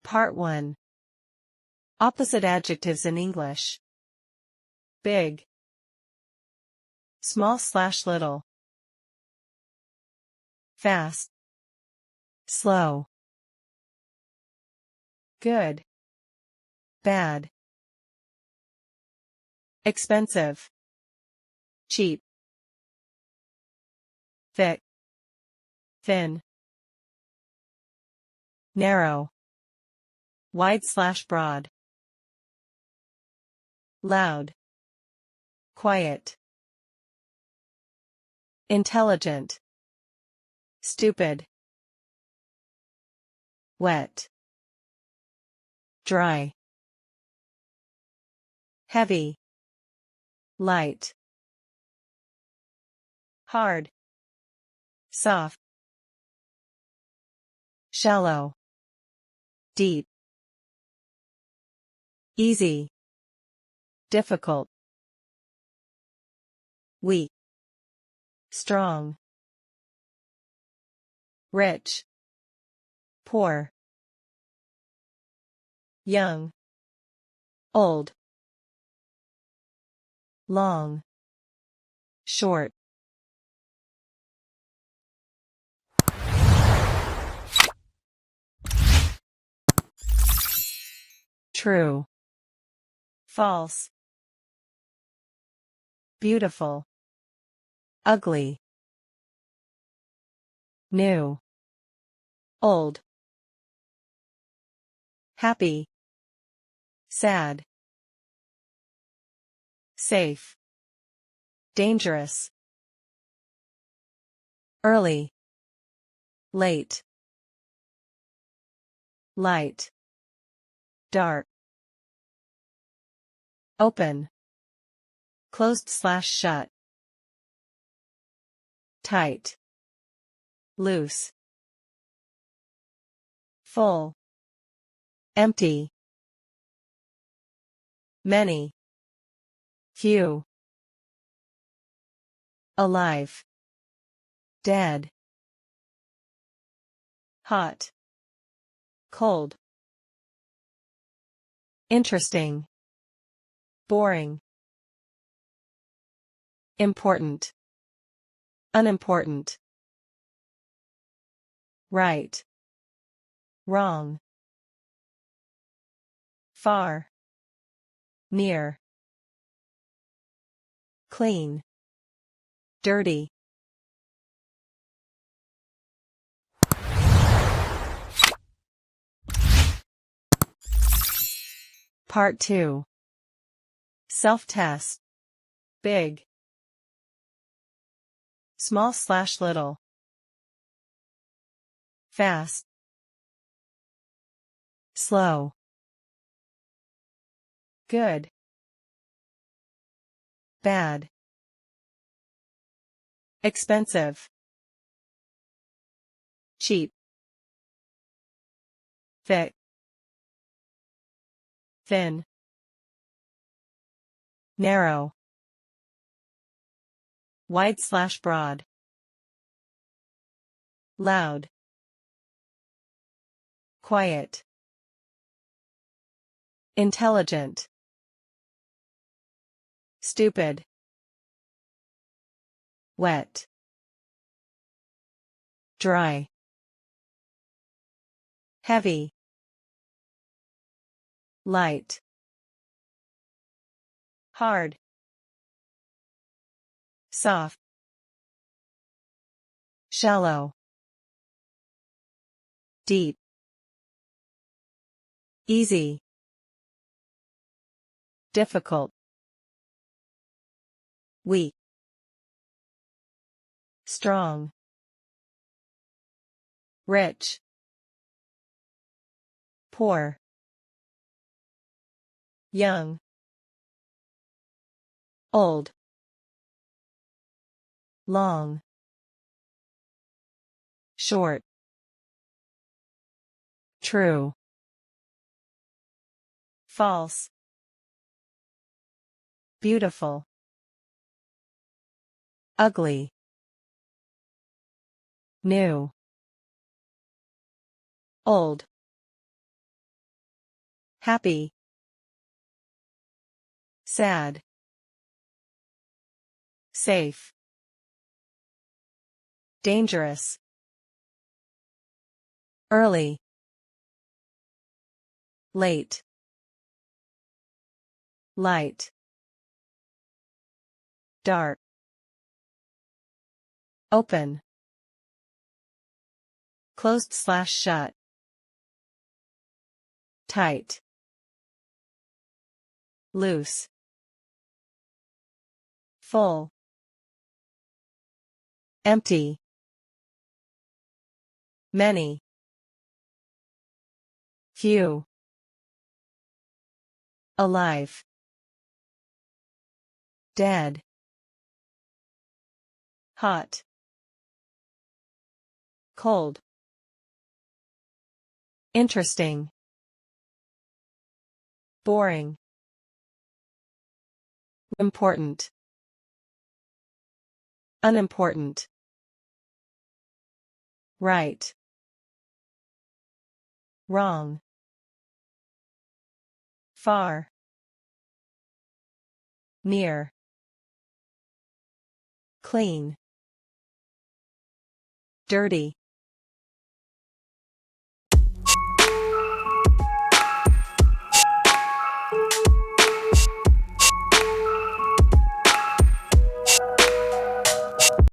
Part 1. Opposite adjectives in English. Big, small/little, fast, slow, good, bad, expensive, cheap, thick, thin, narrow, wide/broad, loud, quiet, intelligent, stupid, wet, dry, heavy, light, hard, soft, shallow, deep, easy, difficult, weak, strong, rich, poor, young, old, long, short. True, false, beautiful, ugly, new, old, happy, sad, safe, dangerous, early, late, light, dark, open, closed/shut, tight, loose, full, empty, many, few, alive, dead, hot, cold, interesting, boring, important, unimportant, right, wrong, far, near, clean, dirty. Part 2. SelfTest. Big, small/little, fast, slow, good, bad, expensive, cheap, thick, thin, narrow, wide/broad, loud, quiet, intelligent, stupid, wet, dry, heavy, light, hard, soft, shallow, deep, easy, difficult, weak, strong, rich, poor, young, old, long, short, true, false, beautiful, ugly, new, old, happy, sad, safe, dangerous, early, late, light, dark, open, closed/shut, tight, loose, full, empty, many, few, alive, dead, hot, cold, interesting, boring, important, unimportant, right, wrong, far, near, clean, dirty,